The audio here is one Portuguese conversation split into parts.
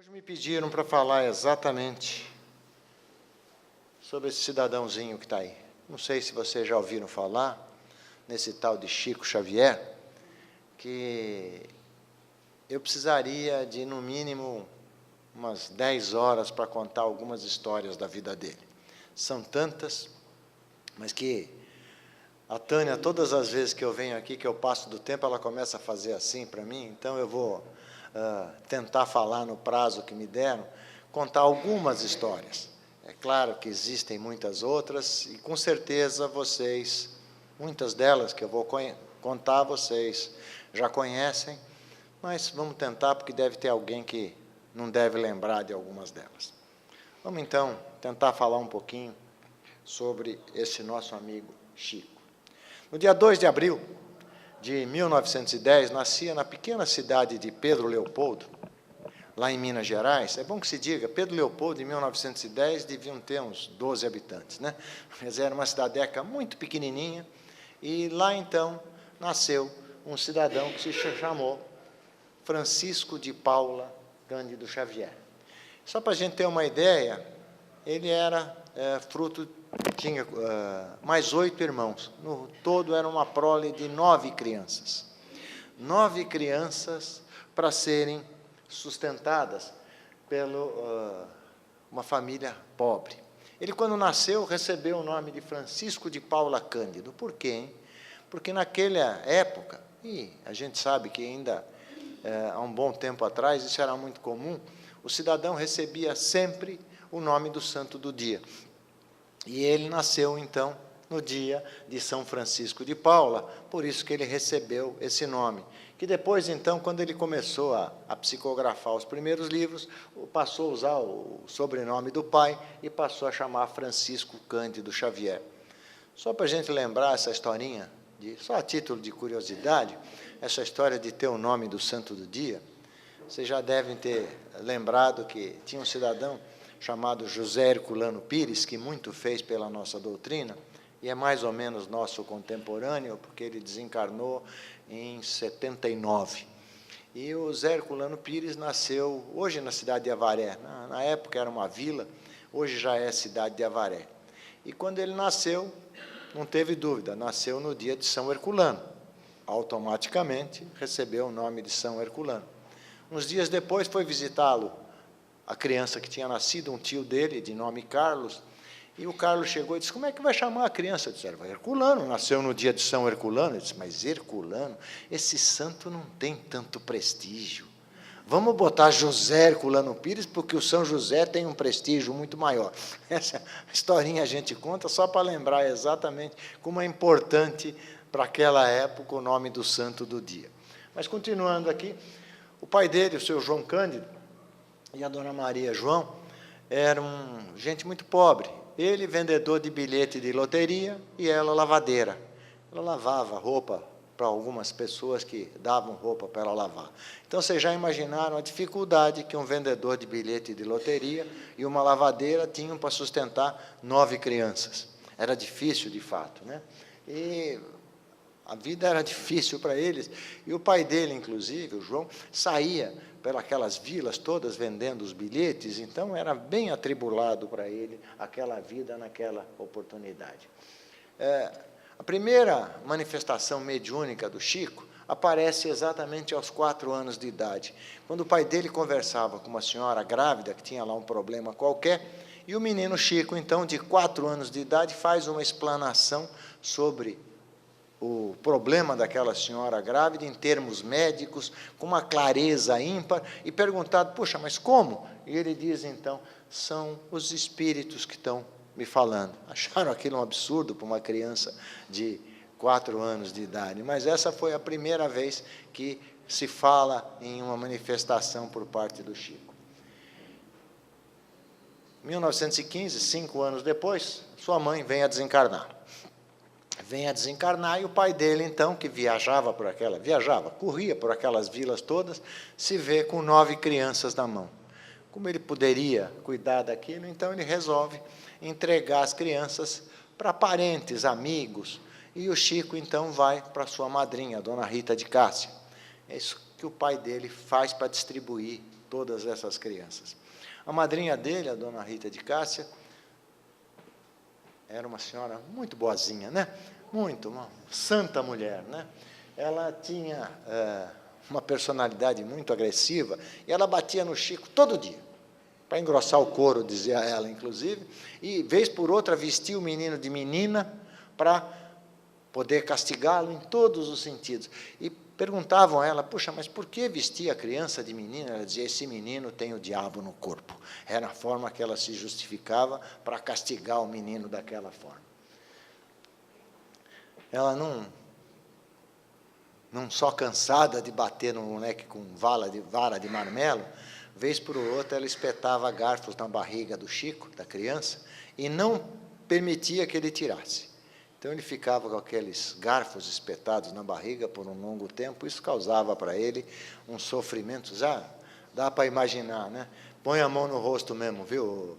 Hoje me pediram para falar exatamente sobre esse cidadãozinho que está aí. Não sei se vocês já ouviram falar nesse tal de Chico Xavier, que eu precisaria de, no mínimo, umas 10 horas para contar algumas histórias da vida dele. São tantas, mas que a Tânia, todas as vezes que eu venho aqui, que eu passo do tempo, ela começa a fazer assim para mim, então eu vou tentar falar no prazo que me deram, contar algumas histórias. É claro que existem muitas outras, e com certeza vocês, muitas delas que eu vou contar, vocês já conhecem, mas vamos tentar, porque deve ter alguém que não deve lembrar de algumas delas. Vamos, então, tentar falar um pouquinho sobre esse nosso amigo Chico. No dia 2 de abril de 1910, nascia na pequena cidade de Pedro Leopoldo, lá em Minas Gerais. É bom que se diga, Pedro Leopoldo, em 1910, deviam ter uns 12 habitantes, né? Mas era uma cidadeca muito pequenininha, e lá, então, nasceu um cidadão que se chamou Francisco de Paula Cândido Xavier. Só para a gente ter uma ideia, ele era tinha mais 8 irmãos. No todo, era uma prole de 9 crianças. 9 crianças para serem sustentadas por uma família pobre. Ele, quando nasceu, recebeu o nome de Francisco de Paula Cândido. Por quê, hein? Porque naquela época, e a gente sabe que ainda há um bom tempo atrás, isso era muito comum, o cidadão recebia sempre o nome do santo do dia. E ele nasceu, então, no dia de São Francisco de Paula, por isso que ele recebeu esse nome. Que depois, então, quando ele começou a psicografar os primeiros livros, passou a usar o sobrenome do pai e passou a chamar Francisco Cândido Xavier. Só para a gente lembrar essa historinha, só a título de curiosidade, essa história de ter o nome do santo do dia, vocês já devem ter lembrado que tinha um cidadão chamado José Herculano Pires, que muito fez pela nossa doutrina, e é mais ou menos nosso contemporâneo, porque ele desencarnou em 79. E o José Herculano Pires nasceu hoje na cidade de Avaré. Na época era uma vila, hoje já é cidade de Avaré. E quando ele nasceu, não teve dúvida, nasceu no dia de São Herculano. Automaticamente recebeu o nome de São Herculano. Uns dias depois foi visitá-lo a criança que tinha nascido, um tio dele, de nome Carlos, e o Carlos chegou e disse, como é que vai chamar a criança? Eu disse, Herculano, nasceu no dia de São Herculano. Ele disse, mas Herculano, esse santo não tem tanto prestígio. Vamos botar José Herculano Pires, porque o São José tem um prestígio muito maior. Essa historinha a gente conta só para lembrar exatamente como é importante para aquela época o nome do santo do dia. Mas, continuando aqui, o pai dele, o seu João Cândido, e a dona Maria João eram gente muito pobre. Ele, vendedor de bilhete de loteria, e ela, lavadeira. Ela lavava roupa para algumas pessoas que davam roupa para ela lavar. Então, vocês já imaginaram a dificuldade que um vendedor de bilhete de loteria e uma lavadeira tinham para sustentar 9 crianças. Era difícil, de fato, né? E a vida era difícil para eles. E o pai dele, inclusive, o João, saía pelas vilas todas vendendo os bilhetes, então era bem atribulado para ele aquela vida naquela oportunidade. A primeira manifestação mediúnica do Chico aparece exatamente aos 4 anos de idade, quando o pai dele conversava com uma senhora grávida, que tinha lá um problema qualquer, e o menino Chico, então, de 4 anos de idade, faz uma explanação sobre o problema daquela senhora grávida, em termos médicos, com uma clareza ímpar, e perguntado, puxa, mas como? E ele diz, então, são os espíritos que estão me falando. Acharam aquilo um absurdo para uma criança de 4 anos de idade, mas essa foi a primeira vez que se fala em uma manifestação por parte do Chico. Em 1915, 5 anos depois, sua mãe vem a desencarnar. E o pai dele, então, que corria por aquelas vilas todas, se vê com 9 crianças na mão. Como ele poderia cuidar daquilo, então ele resolve entregar as crianças para parentes, amigos, e o Chico, então, vai para sua madrinha, a dona Rita de Cássia. É isso que o pai dele faz para distribuir todas essas crianças. A madrinha dele, a dona Rita de Cássia, era uma senhora muito boazinha, né? Muito, uma santa mulher, né? Ela tinha uma personalidade muito agressiva e ela batia no Chico todo dia, para engrossar o couro, dizia ela, inclusive, e, vez por outra, vestia o menino de menina para poder castigá-lo em todos os sentidos. E perguntavam a ela, puxa, mas por que vestia a criança de menina? Ela dizia, esse menino tem o diabo no corpo. Era a forma que ela se justificava para castigar o menino daquela forma. Ela não só cansada de bater no moleque com vara de marmelo, vez por outra ela espetava garfos na barriga do Chico, da criança, e não permitia que ele tirasse. Então ele ficava com aqueles garfos espetados na barriga por um longo tempo, isso causava para ele um sofrimento, já dá para imaginar, né? Põe a mão no rosto mesmo, viu?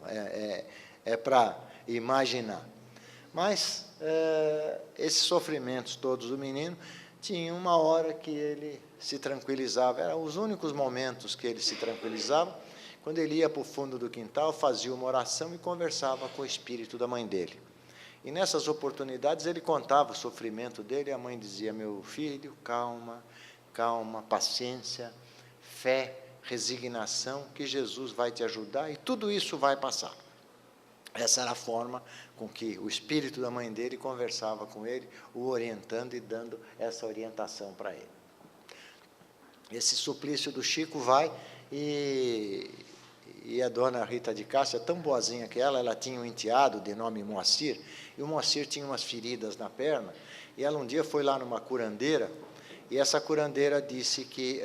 É para imaginar. Mas esses sofrimentos todos do menino, tinha uma hora que ele se tranquilizava, eram os únicos momentos que ele se tranquilizava, quando ele ia para o fundo do quintal, fazia uma oração e conversava com o espírito da mãe dele. E nessas oportunidades ele contava o sofrimento dele, e a mãe dizia, meu filho, calma, calma, paciência, fé, resignação, que Jesus vai te ajudar e tudo isso vai passar. Essa era a forma com que o espírito da mãe dele conversava com ele, o orientando e dando essa orientação para ele. Esse suplício do Chico vai, e a dona Rita de Cássia, tão boazinha que ela tinha um enteado de nome Moacir, e o Moacir tinha umas feridas na perna, e ela um dia foi lá numa curandeira, e essa curandeira disse que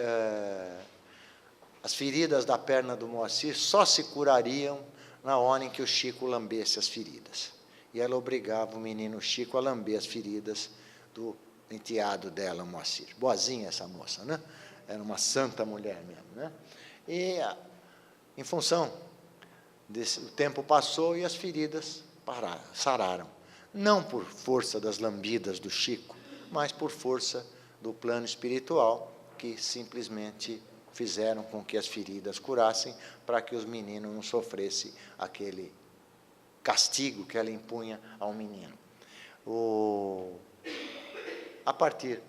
as feridas da perna do Moacir só se curariam na hora em que o Chico lambesse as feridas. E ela obrigava o menino Chico a lamber as feridas do enteado dela, Moacir. Boazinha essa moça, né? Era uma santa mulher mesmo, né? E, em função desse, o tempo passou e as feridas sararam. Não por força das lambidas do Chico, mas por força do plano espiritual, que simplesmente fizeram com que as feridas curassem, para que os meninos não sofressem aquele castigo que ela impunha ao menino. A partir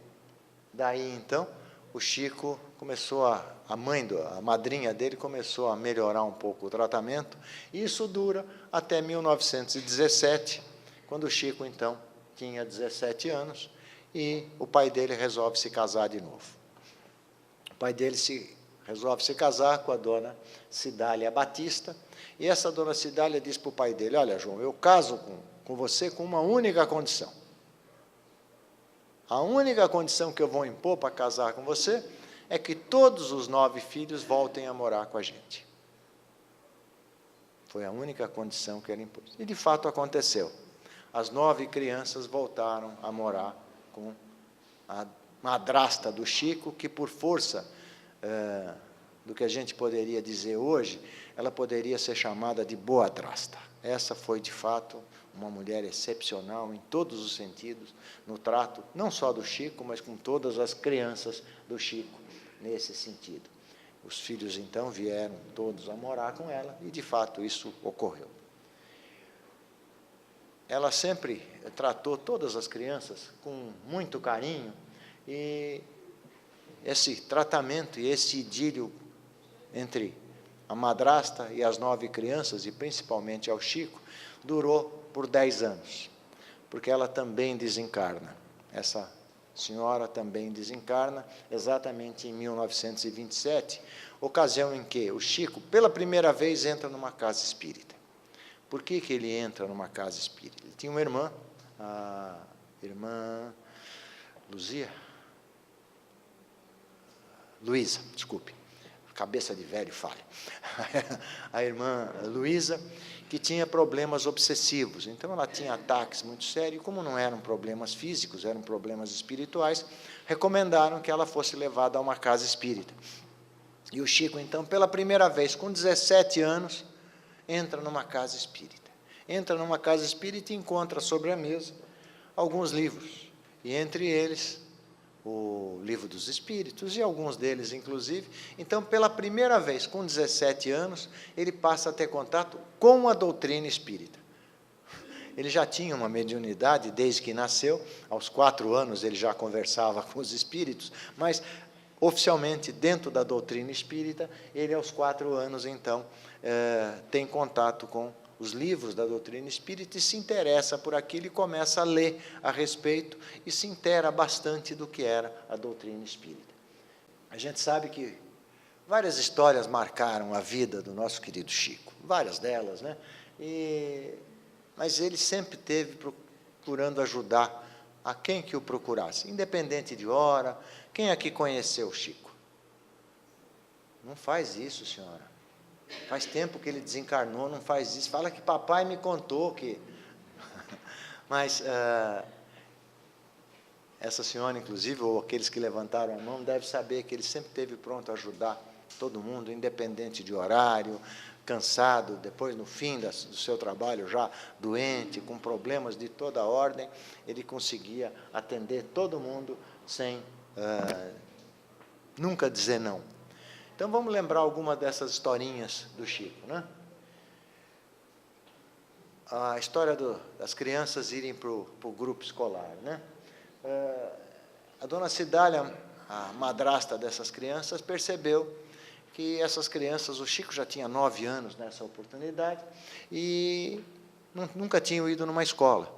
daí, então, o Chico começou a madrinha dele começou a melhorar um pouco o tratamento, e isso dura até 1917, quando o Chico, então, tinha 17 anos, e o pai dele resolve se casar de novo. O pai dele resolve se casar com a dona Cidália Batista, e essa dona Cidália diz para o pai dele, olha, João, eu caso com você com uma única condição. A única condição que eu vou impor para casar com você é que todos os 9 filhos voltem a morar com a gente. Foi a única condição que ele impôs. E, de fato, aconteceu. As 9 crianças voltaram a morar com a madrasta do Chico, que, por força do que a gente poderia dizer hoje, ela poderia ser chamada de boadrasta. Essa foi, de fato, uma mulher excepcional em todos os sentidos, no trato, não só do Chico, mas com todas as crianças do Chico, nesse sentido. Os filhos, então, vieram todos a morar com ela, e, de fato, isso ocorreu. Ela sempre tratou todas as crianças com muito carinho, e esse tratamento e esse idílio entre a madrasta e as 9 crianças, e principalmente ao Chico, durou por 10 anos, porque ela também desencarna. Essa senhora também desencarna, exatamente em 1927, ocasião em que o Chico, pela primeira vez, entra numa casa espírita. Por que ele entra numa casa espírita? Ele tinha uma irmã, a irmã Luísa, desculpe, cabeça de velho falha. A irmã Luísa, que tinha problemas obsessivos. Então, ela tinha ataques muito sérios, e como não eram problemas físicos, eram problemas espirituais, recomendaram que ela fosse levada a uma casa espírita. E o Chico, então, pela primeira vez, com 17 anos, entra numa casa espírita. Entra numa casa espírita e encontra sobre a mesa alguns livros, e entre eles, o Livro dos Espíritos, e alguns deles, inclusive. Então, pela primeira vez, com 17 anos, ele passa a ter contato com a doutrina espírita. Ele já tinha uma mediunidade desde que nasceu, aos 4 anos ele já conversava com os espíritos, mas, oficialmente, dentro da doutrina espírita, ele, aos 4 anos, então, tem contato com os livros da doutrina espírita e se interessa por aquilo e começa a ler a respeito e se inteira bastante do que era a doutrina espírita. A gente sabe que várias histórias marcaram a vida do nosso querido Chico, várias delas, né? Mas ele sempre esteve procurando ajudar a quem que o procurasse, independente de hora. Quem aqui conheceu o Chico? Não faz isso, senhora. Faz tempo que ele desencarnou, não faz isso. Fala que papai me contou que... Mas essa senhora, inclusive, ou aqueles que levantaram a mão, devem saber que ele sempre esteve pronto a ajudar todo mundo, independente de horário, cansado, depois, no fim do seu trabalho, já doente, com problemas de toda ordem, ele conseguia atender todo mundo sem nunca dizer não. Então, vamos lembrar alguma dessas historinhas do Chico, né? A história das crianças irem para o grupo escolar, né? A dona Cidália, a madrasta dessas crianças, percebeu que essas crianças, o Chico já tinha 9 anos nessa oportunidade, e nunca tinham ido numa escola.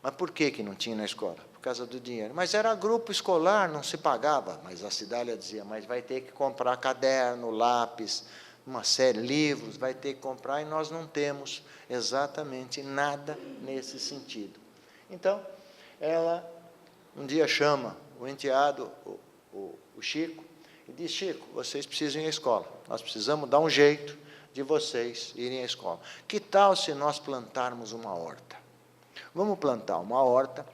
Mas por que não tinha na escola? Por causa do dinheiro. Mas era grupo escolar, não se pagava. Mas a Cidália dizia, mas vai ter que comprar caderno, lápis, uma série de livros, vai ter que comprar, e nós não temos exatamente nada nesse sentido. Então, ela um dia chama o enteado, o Chico, e diz, Chico, vocês precisam ir à escola, nós precisamos dar um jeito de vocês irem à escola. Que tal se nós plantarmos uma horta? Vamos plantar uma horta,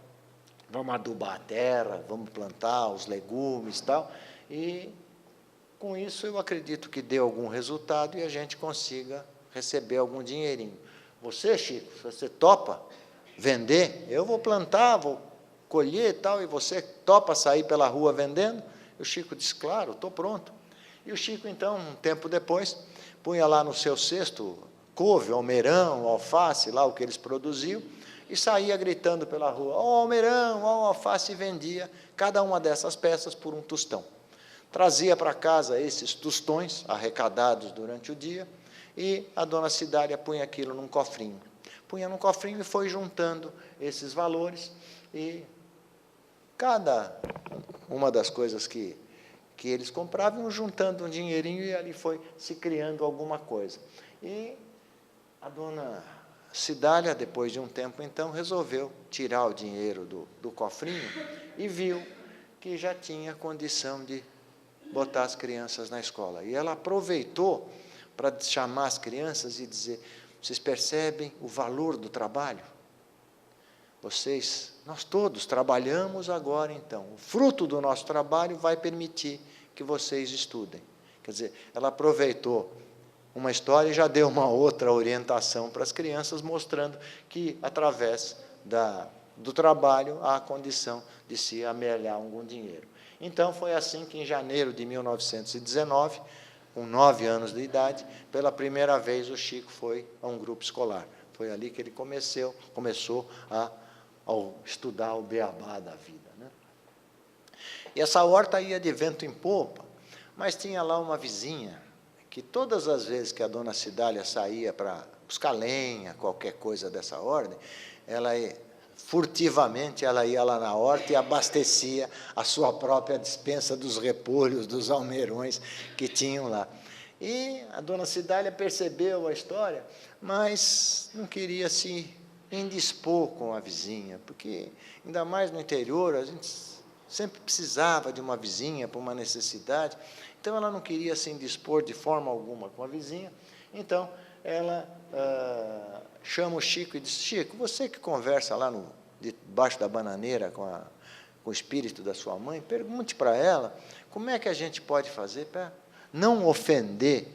vamos adubar a terra, vamos plantar os legumes e tal, e com isso eu acredito que dê algum resultado e a gente consiga receber algum dinheirinho. Você, Chico, você topa vender? Eu vou plantar, vou colher e tal, e você topa sair pela rua vendendo? E o Chico disse, claro, estou pronto. E o Chico, então, um tempo depois, punha lá no seu cesto couve, almeirão, alface, lá o que eles produziam, e saía gritando pela rua, ó almeirão, ó alface, e vendia cada uma dessas peças por um tostão. Trazia para casa esses tostões, arrecadados durante o dia, e a dona Cidália punha aquilo num cofrinho. Punha num cofrinho e foi juntando esses valores, e cada uma das coisas que eles compravam, juntando um dinheirinho, e ali foi se criando alguma coisa. E a dona Cidália, depois de um tempo, então, resolveu tirar o dinheiro do cofrinho e viu que já tinha condição de botar as crianças na escola. E ela aproveitou para chamar as crianças e dizer, vocês percebem o valor do trabalho? Nós todos trabalhamos agora, então. O fruto do nosso trabalho vai permitir que vocês estudem. Quer dizer, ela aproveitou uma história e já deu uma outra orientação para as crianças, mostrando que, através do trabalho, há a condição de se amelhar algum dinheiro. Então, foi assim que, em janeiro de 1919, com 9 anos de idade, pela primeira vez o Chico foi a um grupo escolar. Foi ali que ele começou a estudar o beabá da vida, né? E essa horta ia de vento em popa, mas tinha lá uma vizinha, que todas as vezes que a dona Cidália saía para buscar lenha, qualquer coisa dessa ordem, furtivamente ela ia lá na horta e abastecia a sua própria despensa dos repolhos, dos almeirões que tinham lá. E a dona Cidália percebeu a história, mas não queria se indispor com a vizinha, porque, ainda mais no interior, a gente sempre precisava de uma vizinha para uma necessidade, então ela não queria se indispor de forma alguma com a vizinha. Então, ela chama o Chico e diz, Chico, você que conversa lá debaixo da bananeira com o espírito da sua mãe, pergunte para ela como é que a gente pode fazer para não ofender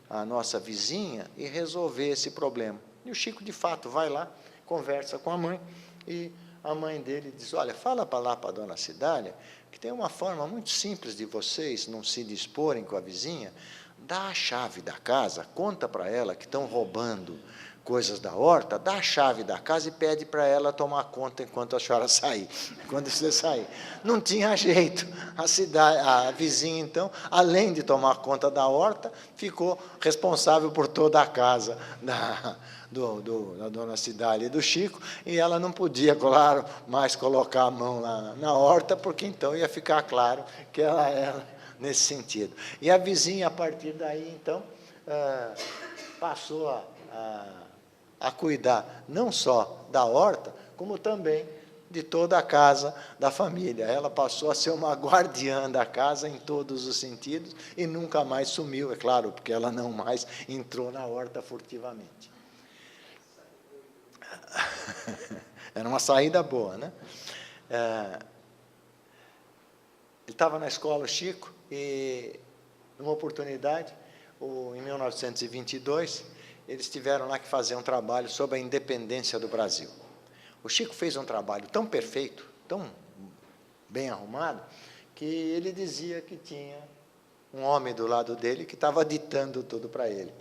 a nossa vizinha e resolver esse problema. E o Chico, de fato, vai lá, conversa com a mãe, e a mãe dele diz, olha, fala para lá para a dona Cidália, que tem uma forma muito simples de vocês não se disporem com a vizinha, dá a chave da casa, conta para ela que estão roubando coisas da horta, dá a chave da casa e pede para ela tomar conta enquanto a senhora sair, quando você sair. Não tinha jeito. A vizinha, então, além de tomar conta da horta, ficou responsável por toda a casa da dona Cidália e do Chico, e ela não podia, claro, mais colocar a mão lá na horta, porque então ia ficar claro que ela era nesse sentido. E a vizinha, a partir daí, então, passou a cuidar não só da horta, como também de toda a casa da família. Ela passou a ser uma guardiã da casa em todos os sentidos e nunca mais sumiu, é claro, porque ela não mais entrou na horta furtivamente. Era uma saída boa, né? Ele estava na escola, o Chico, e, numa oportunidade, em 1922, eles tiveram lá que fazer um trabalho sobre a independência do Brasil. O Chico fez um trabalho tão perfeito, tão bem arrumado, que ele dizia que tinha um homem do lado dele que estava ditando tudo para ele.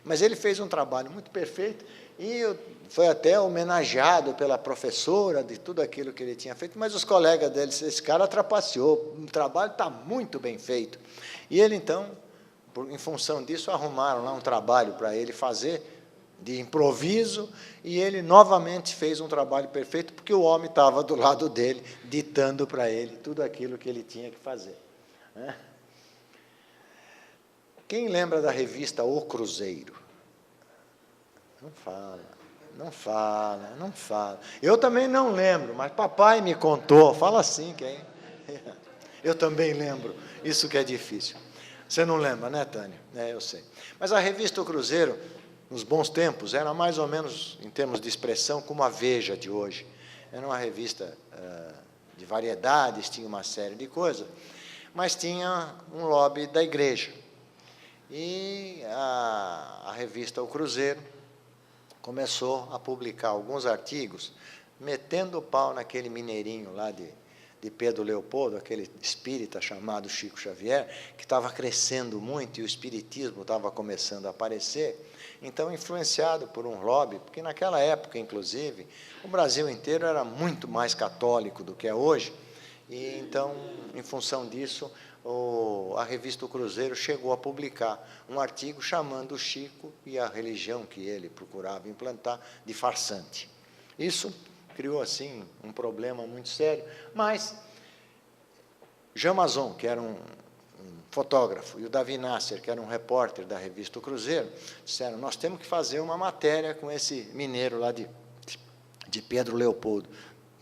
Mas ele fez um trabalho muito perfeito e foi até homenageado pela professora de tudo aquilo que ele tinha feito, mas os colegas dele, esse cara trapaceou, o trabalho está muito bem feito. E ele, então, em função disso, arrumaram lá um trabalho para ele fazer, de improviso, e ele novamente fez um trabalho perfeito, porque o homem estava do lado dele, ditando para ele tudo aquilo que ele tinha que fazer. Quem lembra da revista O Cruzeiro? Não fala, não fala, não fala. Eu também não lembro, mas papai me contou. Fala assim, quem? Eu também lembro, isso que é difícil. Você não lembra, né, Tânia? Eu sei. Mas a revista O Cruzeiro, nos bons tempos, era mais ou menos, em termos de expressão, como a Veja de hoje. Era uma revista de variedades, tinha uma série de coisas, mas tinha um lobby da igreja. E a revista O Cruzeiro começou a publicar alguns artigos, metendo o pau naquele mineirinho lá de Pedro Leopoldo, aquele espírita chamado Chico Xavier, que estava crescendo muito e o espiritismo estava começando a aparecer. Então, influenciado por um lobby, porque naquela época, inclusive, o Brasil inteiro era muito mais católico do que é hoje, e então, em função disso, a revista O Cruzeiro chegou a publicar um artigo chamando o Chico e a religião que ele procurava implantar de farsante. Isso criou, assim, um problema muito sério, mas Jean Mazon, que era um fotógrafo, e o Davi Nasser, que era um repórter da revista O Cruzeiro, disseram, nós temos que fazer uma matéria com esse mineiro lá de Pedro Leopoldo.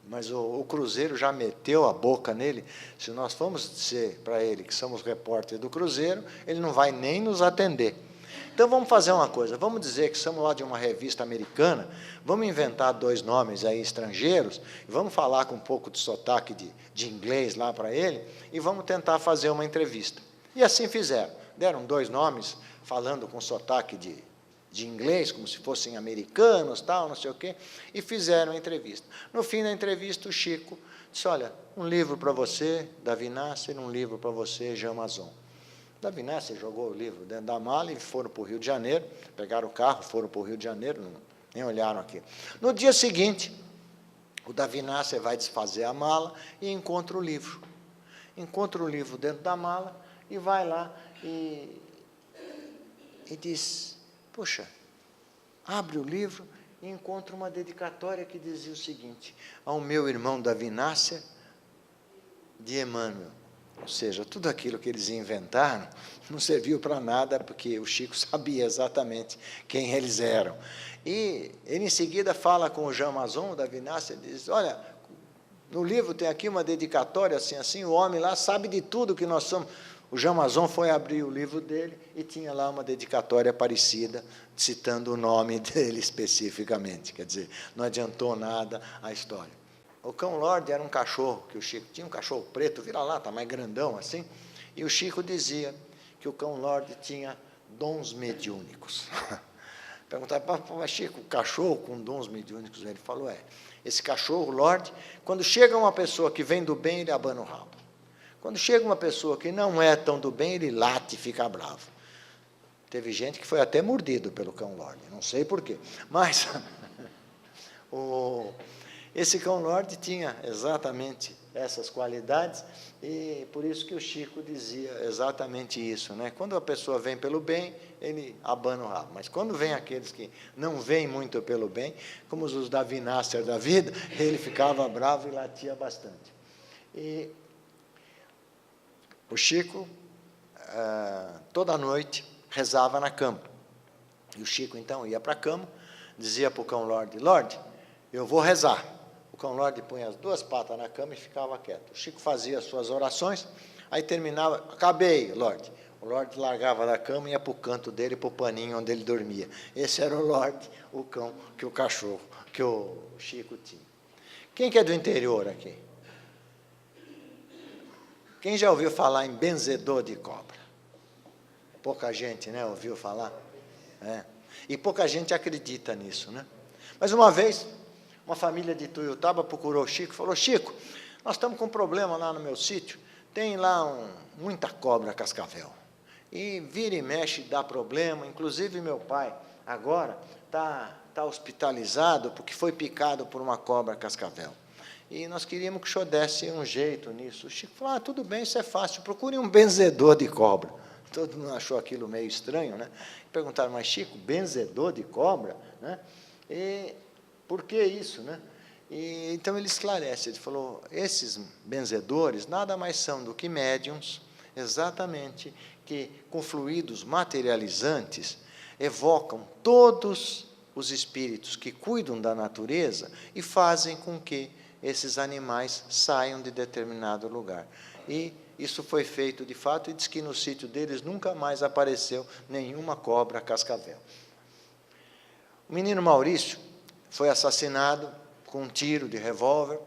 Mas o Cruzeiro já meteu a boca nele, se nós formos dizer para ele que somos repórter do Cruzeiro, ele não vai nem nos atender. Então, vamos fazer uma coisa, vamos dizer que somos lá de uma revista americana, vamos inventar 2 nomes aí estrangeiros, vamos falar com um pouco de sotaque de inglês lá para ele, e vamos tentar fazer uma entrevista. E assim fizeram. Deram 2 nomes, falando com sotaque de inglês, como se fossem americanos, tal, não sei o quê, e fizeram a entrevista. No fim da entrevista, o Chico disse, olha, um livro para você, Davi Nasser, um livro para você, Jean Mazon. Davi Nasser jogou o livro dentro da mala e foram para o Rio de Janeiro, pegaram o carro, foram para o Rio de Janeiro, nem olharam aqui. No dia seguinte, o Davi Nasser vai desfazer a mala e encontra o livro. Encontra o livro dentro da mala e vai lá e diz, puxa, abre o livro e encontra uma dedicatória que dizia o seguinte, ao meu irmão Davi Nasser, de Emmanuel. Ou seja, tudo aquilo que eles inventaram não serviu para nada, porque o Chico sabia exatamente quem eles eram. E ele, em seguida, fala com o Jean Mazon, o Davi Nasser, e diz, olha, no livro tem aqui uma dedicatória, assim, assim, o homem lá sabe de tudo que nós somos. O Jean Mazon foi abrir o livro dele e tinha lá uma dedicatória parecida, citando o nome dele especificamente. Quer dizer, não adiantou nada a história. O cão Lorde era um cachorro que o Chico tinha, um cachorro preto, vira-lata, mais grandão assim, e o Chico dizia que o cão Lorde tinha dons mediúnicos. Perguntava, mas Chico, o cachorro com dons mediúnicos? Ele falou, esse cachorro Lorde, quando chega uma pessoa que vem do bem, ele abana o rabo. Quando chega uma pessoa que não é tão do bem, ele late e fica bravo. Teve gente que foi até mordido pelo cão Lorde, não sei porquê. Mas esse cão Lorde tinha exatamente essas qualidades, e por isso que o Chico dizia exatamente isso, né? Quando a pessoa vem pelo bem, ele abana o rabo, mas quando vem aqueles que não vêm muito pelo bem, como os Davi Nasser da vida, ele ficava bravo e latia bastante. E o Chico, toda noite, rezava na cama. E o Chico, então, ia para a cama, dizia para o cão Lorde, Lorde, eu vou rezar. O cão Lorde punha as duas patas na cama e ficava quieto. O Chico fazia as suas orações, aí terminava, acabei, Lorde. O Lorde largava da cama e ia para o canto dele, para o paninho onde ele dormia. Esse era o Lorde, o cão, que o cachorro, que o Chico tinha. Quem que é do interior aqui? Quem já ouviu falar em benzedor de cobra? Pouca gente, né, ouviu falar? E pouca gente acredita nisso, né? Mas uma vez, uma família de Tuiutaba procurou o Chico e falou, Chico, nós estamos com um problema lá no meu sítio, tem lá muita cobra cascavel, e vira e mexe dá problema, inclusive meu pai agora está hospitalizado porque foi picado por uma cobra cascavel. E nós queríamos que o senhor desse um jeito nisso. O Chico falou, tudo bem, isso é fácil, procure um benzedor de cobra. Todo mundo achou aquilo meio estranho, né? Perguntaram, mas Chico, benzedor de cobra? Né? E por que isso, né? E, então ele esclarece, ele falou, esses benzedores nada mais são do que médiums, exatamente, que com fluidos materializantes evocam todos os espíritos que cuidam da natureza e fazem com que esses animais saiam de determinado lugar. E isso foi feito de fato, e diz que no sítio deles nunca mais apareceu nenhuma cobra cascavel. O menino Maurício foi assassinado com um tiro de revólver.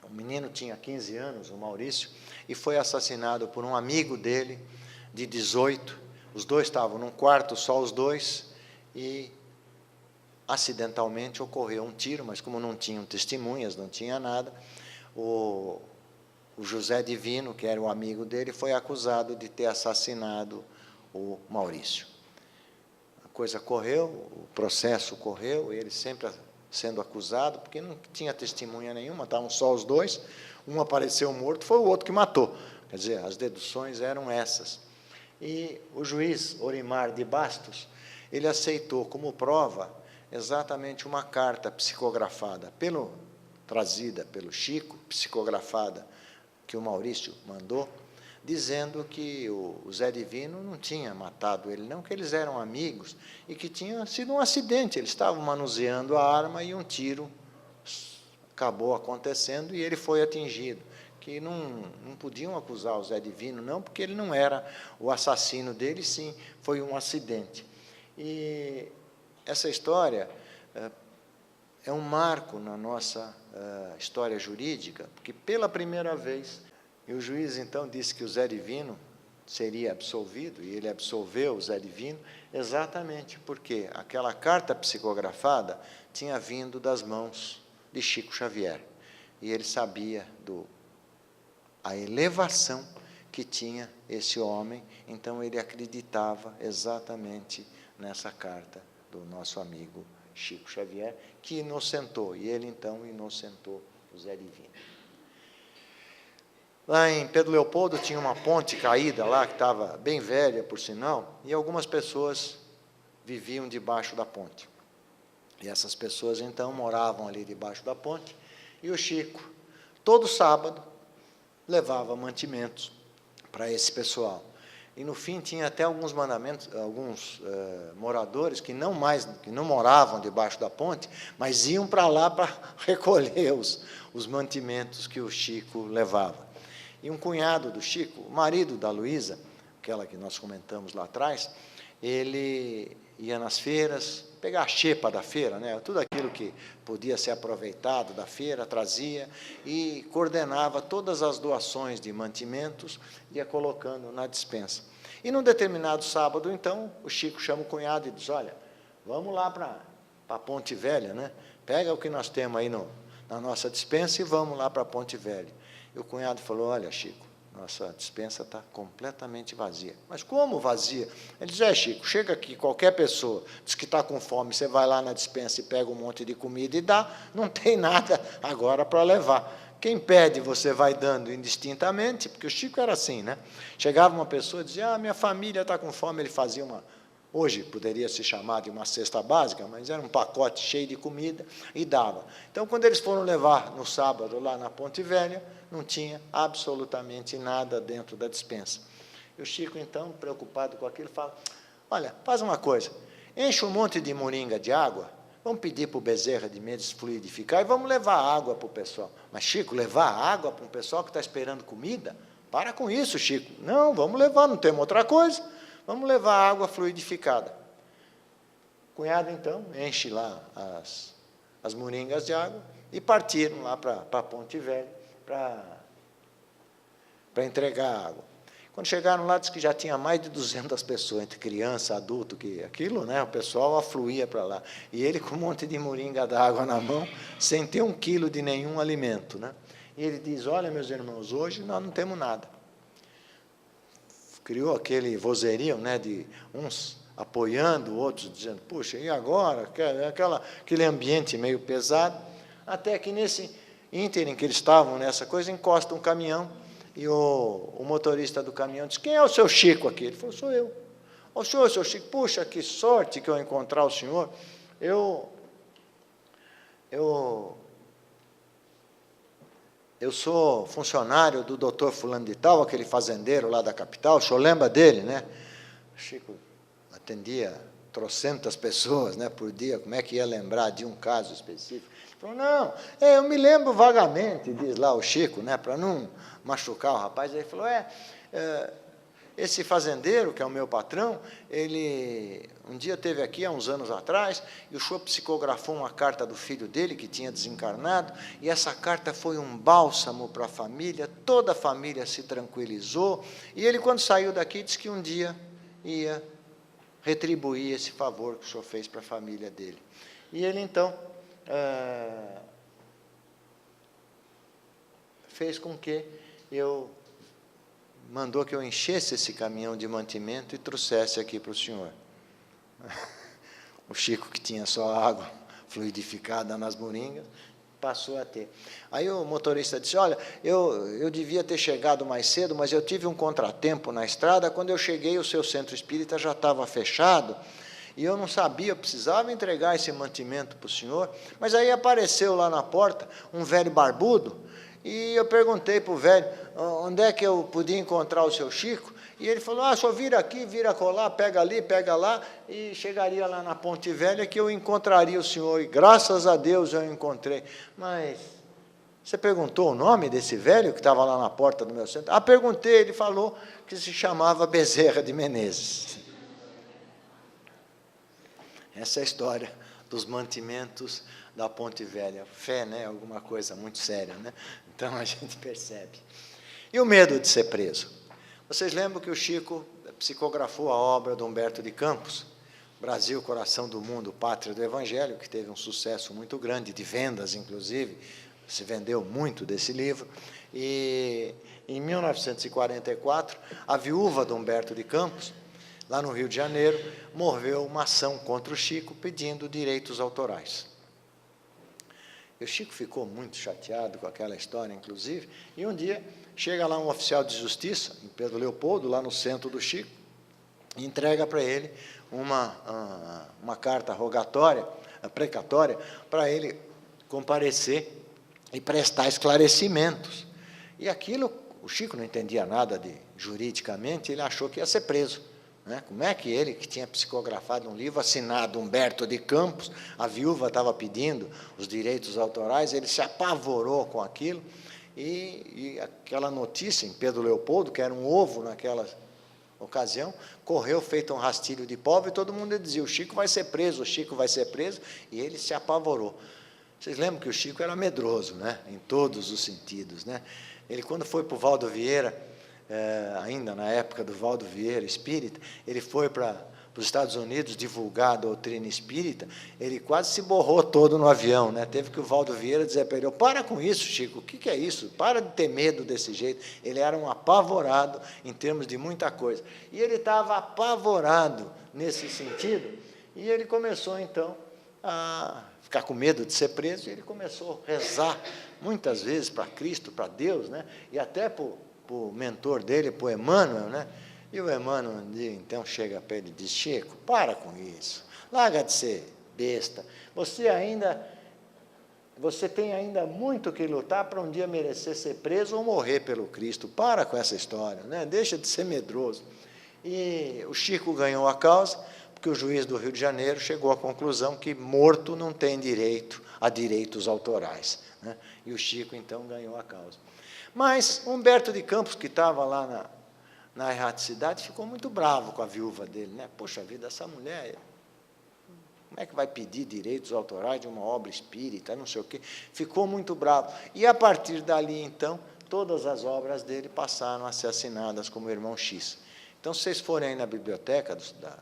O menino tinha 15 anos, o Maurício, e foi assassinado por um amigo dele, de 18. Os dois estavam num quarto, só os dois, e acidentalmente ocorreu um tiro, mas como não tinham testemunhas, não tinha nada, o José Divino, que era o amigo dele, foi acusado de ter assassinado o Maurício. A coisa correu, o processo correu, ele sempre sendo acusado, porque não tinha testemunha nenhuma, estavam só os dois, um apareceu morto, foi o outro que matou. Quer dizer, as deduções eram essas. E o juiz Orimar de Bastos, ele aceitou como prova exatamente uma carta psicografada, trazida pelo Chico, psicografada, que o Maurício mandou, dizendo que o Zé Divino não tinha matado ele, não, que eles eram amigos, e que tinha sido um acidente, eles estavam manuseando a arma e um tiro acabou acontecendo e ele foi atingido, que não podiam acusar o Zé Divino, não, porque ele não era o assassino dele, sim, foi um acidente. E essa história é um marco na nossa história jurídica, porque pela primeira vez, e o juiz então disse que o Zé Divino seria absolvido, e ele absolveu o Zé Divino, exatamente porque aquela carta psicografada tinha vindo das mãos de Chico Xavier, e ele sabia a elevação que tinha esse homem, então ele acreditava exatamente nessa carta do nosso amigo Chico Xavier, que inocentou, e ele então inocentou o Zé Divino. Lá em Pedro Leopoldo tinha uma ponte caída lá, que estava bem velha, por sinal, e algumas pessoas viviam debaixo da ponte. E essas pessoas então moravam ali debaixo da ponte, e o Chico, todo sábado, levava mantimentos para esse pessoal. E no fim tinha até alguns moradores que não moravam debaixo da ponte, mas iam para lá para recolher os mantimentos que o Chico levava. E um cunhado do Chico, o marido da Luísa, aquela que nós comentamos lá atrás, ele ia nas feiras, pegar a xepa da feira, né, tudo aquilo que podia ser aproveitado da feira, trazia e coordenava todas as doações de mantimentos, ia colocando na despensa. E num determinado sábado, então, o Chico chama o cunhado e diz, olha, vamos lá para a Ponte Velha, né? Pega o que nós temos aí na nossa despensa e vamos lá para a Ponte Velha. E o cunhado falou, olha, Chico, Nossa despensa está completamente vazia. Mas como vazia? Ele diz, Chico, chega aqui, qualquer pessoa diz que está com fome, você vai lá na despensa e pega um monte de comida e dá, não tem nada agora para levar. Quem pede, você vai dando indistintamente, porque o Chico era assim, né? Chegava uma pessoa e dizia, minha família está com fome, ele fazia hoje poderia se chamar de uma cesta básica, mas era um pacote cheio de comida e dava. Então, quando eles foram levar no sábado lá na Ponte Velha, não tinha absolutamente nada dentro da despensa. E o Chico, então, preocupado com aquilo, fala, olha, faz uma coisa, enche um monte de moringa de água, vamos pedir para o Bezerra de Menezes fluidificar e vamos levar água para o pessoal. Mas, Chico, levar água para um pessoal que está esperando comida? Para com isso, Chico. Não, vamos levar, não temos outra coisa. Vamos levar água fluidificada. O cunhado, então, enche lá as moringas de água e partiram lá para a Ponte Velha para entregar a água. Quando chegaram lá, disse que já tinha mais de 200 pessoas, entre criança, adulto, que aquilo, né, o pessoal afluía para lá. E ele com um monte de moringa d'água na mão, sem ter 1 quilo de nenhum alimento, né? E ele diz, olha, meus irmãos, hoje nós não temos nada. Criou aquele vozerio, né, de uns apoiando, outros dizendo, puxa, e agora? Aquele ambiente meio pesado, até que nesse ínterim que eles estavam nessa coisa, encosta um caminhão, e o motorista do caminhão diz, quem é o seu Chico aqui? Ele falou, sou eu. O senhor, seu Chico, puxa, que sorte que eu encontrar o senhor. Eu sou funcionário do doutor fulano de tal, aquele fazendeiro lá da capital, o senhor lembra dele, né? O Chico atendia trocentas pessoas, né, por dia, como é que ia lembrar de um caso específico? Ele falou, não, eu me lembro vagamente, diz lá o Chico, né, para não machucar o rapaz. Ele falou, esse fazendeiro, que é o meu patrão, ele um dia esteve aqui, há uns anos atrás, e o senhor psicografou uma carta do filho dele, que tinha desencarnado, e essa carta foi um bálsamo para a família, toda a família se tranquilizou, e ele, quando saiu daqui, disse que um dia ia retribuir esse favor que o senhor fez para a família dele. E ele, então, fez com que mandou que eu enchesse esse caminhão de mantimento e trouxesse aqui para o senhor. O Chico, que tinha só água fluidificada nas moringas, passou a ter. Aí o motorista disse, olha, eu devia ter chegado mais cedo, mas eu tive um contratempo na estrada, quando eu cheguei o seu centro espírita já estava fechado, e eu não sabia, eu precisava entregar esse mantimento para o senhor, mas aí apareceu lá na porta um velho barbudo, e eu perguntei para o velho, onde é que eu podia encontrar o seu Chico? E ele falou, só vira aqui, vira colar, pega ali, pega lá, e chegaria lá na Ponte Velha que eu encontraria o senhor, e graças a Deus eu encontrei. Mas você perguntou o nome desse velho que estava lá na porta do meu centro? Perguntei, ele falou que se chamava Bezerra de Menezes. Essa é a história dos mantimentos da Ponte Velha. Fé, né? Alguma coisa muito séria, né? Então a gente percebe. E o medo de ser preso? Vocês lembram que o Chico psicografou a obra de Humberto de Campos, Brasil, Coração do Mundo, Pátria do Evangelho, que teve um sucesso muito grande, de vendas, inclusive, se vendeu muito desse livro, e em 1944, a viúva de Humberto de Campos, lá no Rio de Janeiro, moveu uma ação contra o Chico, pedindo direitos autorais. E o Chico ficou muito chateado com aquela história, inclusive, e um dia chega lá um oficial de justiça, em Pedro Leopoldo, lá no centro do Chico, e entrega para ele uma carta rogatória, precatória, para ele comparecer e prestar esclarecimentos. E aquilo, o Chico não entendia nada juridicamente, ele achou que ia ser preso. Como é que ele, que tinha psicografado um livro assinado Humberto de Campos, a viúva estava pedindo os direitos autorais, ele se apavorou com aquilo, e aquela notícia em Pedro Leopoldo, que era um ovo naquela ocasião, correu feito um rastilho de pólvora, e todo mundo dizia, o Chico vai ser preso, o Chico vai ser preso, e ele se apavorou. Vocês lembram que o Chico era medroso, né? Em todos os sentidos, né? Ele, quando foi para o Valdo Vieira, ainda na época do Valdo Vieira, espírita, ele foi para para os Estados Unidos divulgar a doutrina espírita, ele quase se borrou todo no avião, né? Teve que o Valdo Vieira dizer para ele: para com isso, Chico, o que é isso? Para de ter medo desse jeito. Ele era um apavorado em termos de muita coisa. E ele estava apavorado nesse sentido, e ele começou, então, a ficar com medo de ser preso, e ele começou a rezar muitas vezes para Cristo, para Deus, né? E até para o mentor dele, para o Emmanuel, né? E o Emmanuel, um dia, então, chega para ele e diz: Chico, para com isso, larga de ser besta, você tem ainda muito que lutar para um dia merecer ser preso ou morrer pelo Cristo, para com essa história, né? Deixa de ser medroso. E o Chico ganhou a causa, porque o juiz do Rio de Janeiro chegou à conclusão que morto não tem direito a direitos autorais, né? E o Chico, então, ganhou a causa. Mas Humberto de Campos, que estava lá na erraticidade, ficou muito bravo com a viúva dele, né? Poxa vida, essa mulher, como é que vai pedir direitos autorais de uma obra espírita, não sei o quê? Ficou muito bravo. E, a partir dali, então, todas as obras dele passaram a ser assinadas como Irmão X. Então, se vocês forem aí na biblioteca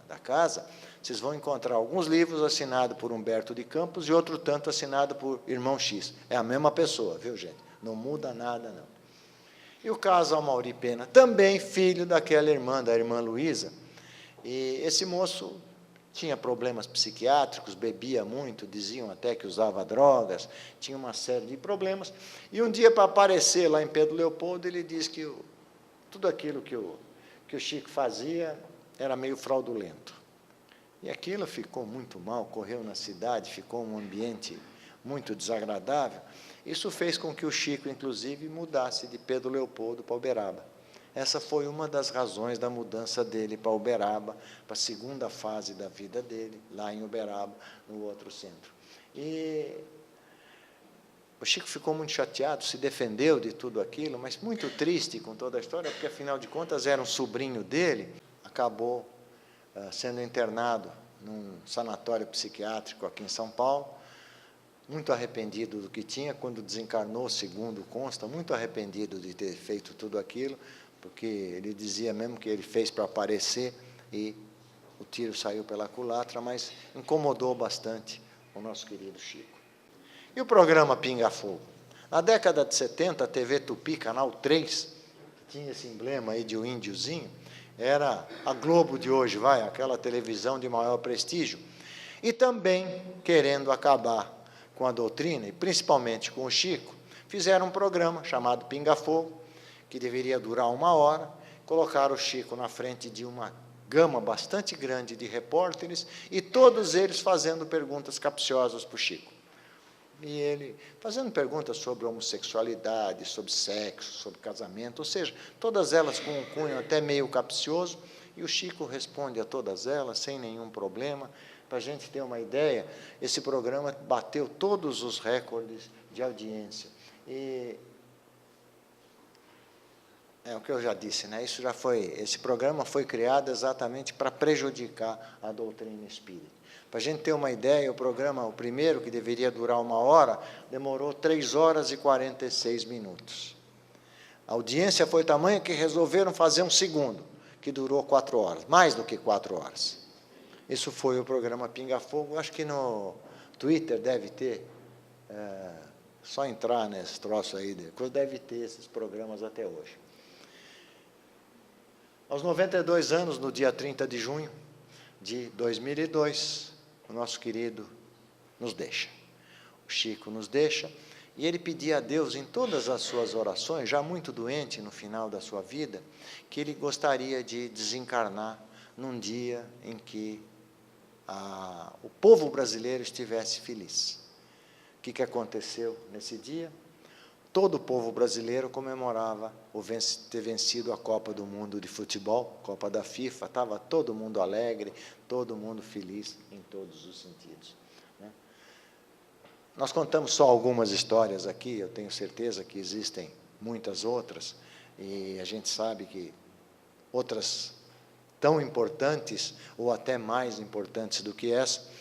da casa, vocês vão encontrar alguns livros assinados por Humberto de Campos e outro tanto assinado por Irmão X. É a mesma pessoa, viu, gente? Não muda nada, não. E o caso Amaury Pena, também filho daquela irmã, da irmã Luísa. E esse moço tinha problemas psiquiátricos, bebia muito, diziam até que usava drogas, tinha uma série de problemas. E um dia, para aparecer lá em Pedro Leopoldo, ele disse que tudo aquilo que o Chico fazia era meio fraudulento. E aquilo ficou muito mal, correu na cidade, ficou um ambiente muito desagradável. Isso fez com que o Chico, inclusive, mudasse de Pedro Leopoldo para Uberaba. Essa foi uma das razões da mudança dele para Uberaba, para a segunda fase da vida dele, lá em Uberaba, no outro centro. E o Chico ficou muito chateado, se defendeu de tudo aquilo, mas muito triste com toda a história, porque, afinal de contas, era um sobrinho dele, acabou sendo internado num sanatório psiquiátrico aqui em São Paulo, muito arrependido do que tinha, quando desencarnou, segundo consta, muito arrependido de ter feito tudo aquilo, porque ele dizia mesmo que ele fez para aparecer e o tiro saiu pela culatra, mas incomodou bastante o nosso querido Chico. E o programa Pinga Fogo? Na década de 70, a TV Tupi, Canal 3, que tinha esse emblema aí de um índiozinho, era a Globo de hoje, aquela televisão de maior prestígio, e também, querendo acabar com a doutrina, e principalmente com o Chico, fizeram um programa chamado Pinga Fogo, que deveria durar 1 hora, colocaram o Chico na frente de uma gama bastante grande de repórteres, e todos eles fazendo perguntas capciosas para o Chico. E ele fazendo perguntas sobre homossexualidade, sobre sexo, sobre casamento, ou seja, todas elas com um cunho até meio capcioso, e o Chico responde a todas elas sem nenhum problema. Para a gente ter uma ideia, esse programa bateu todos os recordes de audiência. E é o que eu já disse, né? Esse programa foi criado exatamente para prejudicar a doutrina espírita. Para a gente ter uma ideia, o primeiro, que deveria durar 1 hora, demorou 3 horas e 46 minutos. A audiência foi tamanha que resolveram fazer um segundo, que durou 4 horas, mais do que 4 horas. Isso foi o programa Pinga Fogo. Acho que no Twitter deve ter, só entrar nesse troço aí, depois deve ter esses programas até hoje. Aos 92 anos, no dia 30 de junho de 2002, o nosso querido nos deixa. O Chico nos deixa, e ele pedia a Deus, em todas as suas orações, já muito doente no final da sua vida, que ele gostaria de desencarnar num dia em que o povo brasileiro estivesse feliz. O que aconteceu nesse dia? Todo o povo brasileiro comemorava ter vencido a Copa do Mundo de futebol, Copa da FIFA, estava todo mundo alegre, todo mundo feliz em todos os sentidos, né? Nós contamos só algumas histórias aqui, eu tenho certeza que existem muitas outras, e a gente sabe que outras tão importantes, ou até mais importantes do que essa.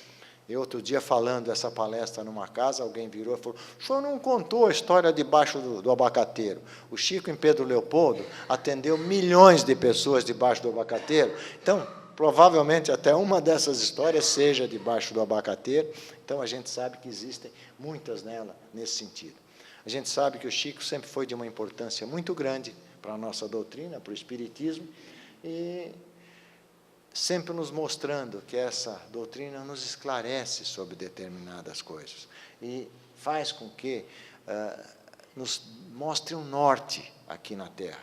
Eu, outro dia, falando essa palestra numa casa, alguém virou e falou: o senhor não contou a história debaixo do abacateiro. O Chico, em Pedro Leopoldo, atendeu milhões de pessoas debaixo do abacateiro. Então, provavelmente até uma dessas histórias seja debaixo do abacateiro, então a gente sabe que existem muitas nela nesse sentido. A gente sabe que o Chico sempre foi de uma importância muito grande para a nossa doutrina, para o Espiritismo, e sempre nos mostrando que essa doutrina nos esclarece sobre determinadas coisas e faz com que nos mostre um norte aqui na Terra,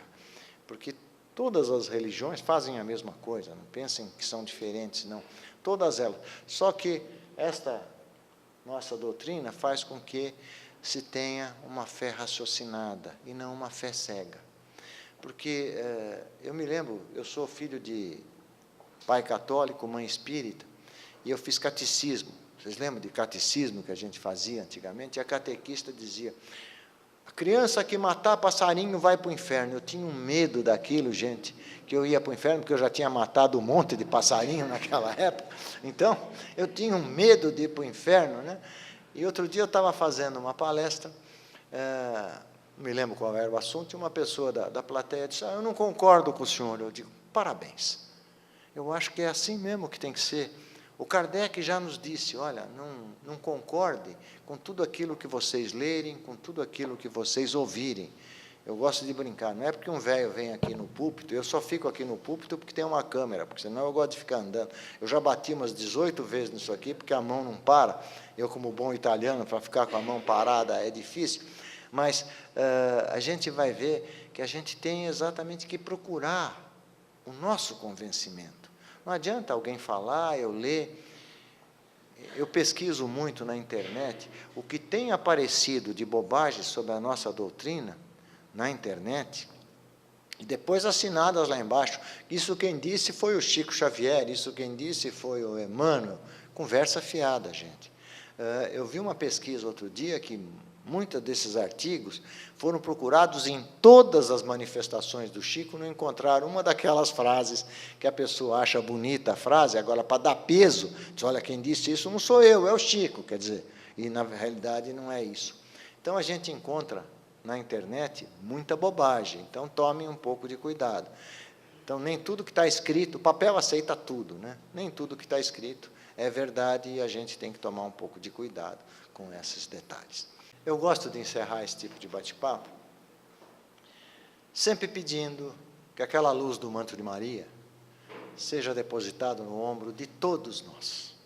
porque todas as religiões fazem a mesma coisa, não pensem que são diferentes, não, todas elas, só que esta nossa doutrina faz com que se tenha uma fé raciocinada e não uma fé cega, porque eu me lembro, eu sou filho de pai católico, mãe espírita, e eu fiz catecismo. Vocês lembram de catecismo que a gente fazia antigamente? E a catequista dizia, a criança que matar passarinho vai para o inferno. Eu tinha um medo daquilo, gente, que eu ia para o inferno, porque eu já tinha matado um monte de passarinho naquela época. Então, eu tinha um medo de ir para o inferno, né? E outro dia eu estava fazendo uma palestra, não me lembro qual era o assunto, e uma pessoa da plateia disse, eu não concordo com o senhor. Eu digo, parabéns. Eu acho que é assim mesmo que tem que ser. O Kardec já nos disse, olha, não concorde com tudo aquilo que vocês lerem, com tudo aquilo que vocês ouvirem. Eu gosto de brincar, não é porque um velho vem aqui no púlpito, eu só fico aqui no púlpito porque tem uma câmera, porque senão eu gosto de ficar andando. Eu já bati umas 18 vezes nisso aqui, porque a mão não para. Eu, como bom italiano, para ficar com a mão parada é difícil. Mas a gente vai ver que a gente tem exatamente que procurar o nosso convencimento. Não adianta alguém falar, eu ler. Eu pesquiso muito na internet o que tem aparecido de bobagem sobre a nossa doutrina na internet, e depois assinadas lá embaixo. Isso quem disse foi o Chico Xavier, isso quem disse foi o Emmanuel. Conversa fiada, gente. Eu vi uma pesquisa outro dia que muitos desses artigos foram procurados em todas as manifestações do Chico, não encontraram uma daquelas frases que a pessoa acha bonita a frase, agora, para dar peso, diz, olha, quem disse isso não sou eu, é o Chico, quer dizer, e na realidade não é isso. Então, a gente encontra na internet muita bobagem, então tomem um pouco de cuidado. Então, nem tudo que está escrito, o papel aceita tudo, né? Nem tudo que está escrito é verdade e a gente tem que tomar um pouco de cuidado com esses detalhes. Eu gosto de encerrar esse tipo de bate-papo sempre pedindo que aquela luz do manto de Maria seja depositada no ombro de todos nós.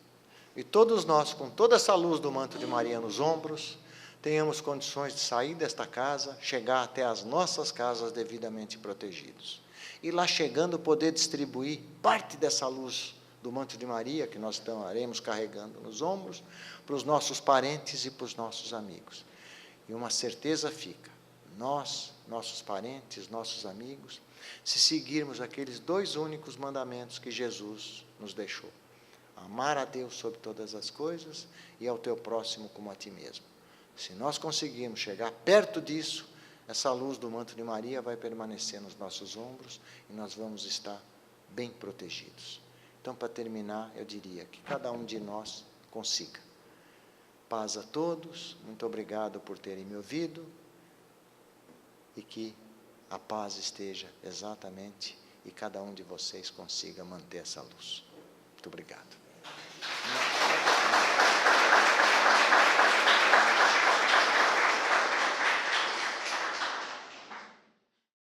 E todos nós, com toda essa luz do manto de Maria nos ombros, tenhamos condições de sair desta casa, chegar até as nossas casas devidamente protegidos. E lá chegando, poder distribuir parte dessa luz do manto de Maria, que nós estaremos carregando nos ombros, para os nossos parentes e para os nossos amigos. E uma certeza fica, nós, nossos parentes, nossos amigos, se seguirmos aqueles 2 únicos mandamentos que Jesus nos deixou, amar a Deus sobre todas as coisas e ao teu próximo como a ti mesmo. Se nós conseguirmos chegar perto disso, essa luz do manto de Maria vai permanecer nos nossos ombros e nós vamos estar bem protegidos. Então, para terminar, eu diria que cada um de nós consiga. Paz a todos, muito obrigado por terem me ouvido e que a paz esteja exatamente e cada um de vocês consiga manter essa luz. Muito obrigado.